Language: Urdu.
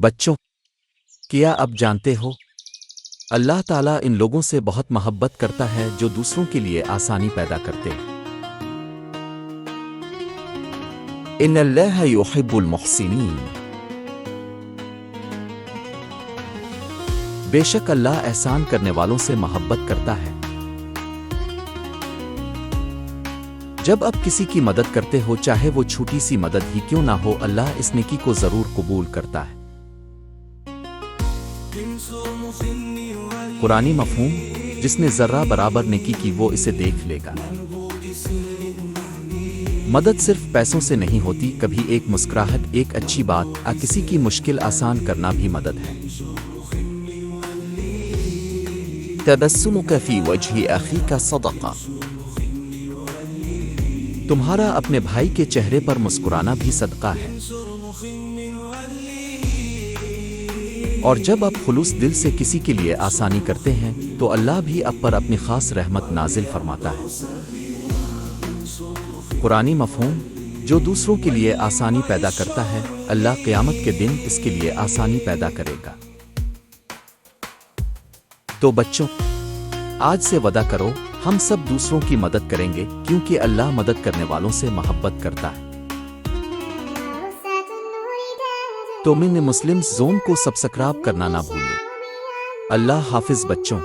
بچوں، کیا اب جانتے ہو اللہ تعالیٰ ان لوگوں سے بہت محبت کرتا ہے جو دوسروں کے لیے آسانی پیدا کرتے ہیں۔ ان اللہ یحب المحسنین، بے شک اللہ احسان کرنے والوں سے محبت کرتا ہے۔ جب آپ کسی کی مدد کرتے ہو، چاہے وہ چھوٹی سی مدد ہی کیوں نہ ہو، اللہ اس نیکی کو ضرور قبول کرتا ہے۔ قرآنی مفہوم: جس نے ذرہ برابر نیکی کی وہ اسے دیکھ لے گا۔ مدد صرف پیسوں سے نہیں ہوتی، کبھی ایک مسکراہٹ، ایک اچھی بات، کسی کی مشکل آسان کرنا بھی مدد ہے۔ تبسمک فی وجہ اخیک صدقہ، تمہارا اپنے بھائی کے چہرے پر مسکرانا بھی صدقہ ہے۔ اور جب آپ خلوص دل سے کسی کے لیے آسانی کرتے ہیں تو اللہ بھی آپ پر اپنی خاص رحمت نازل فرماتا ہے۔ قرآنی مفہوم: جو دوسروں کے لیے آسانی پیدا کرتا ہے، اللہ قیامت کے دن اس کے لیے آسانی پیدا کرے گا۔ تو بچوں، آج سے وعدہ کرو، ہم سب دوسروں کی مدد کریں گے، کیونکہ اللہ مدد کرنے والوں سے محبت کرتا ہے۔ تو من مسلم زون کو سبسکرائب کرنا نہ بھولیں۔ اللہ حافظ بچوں۔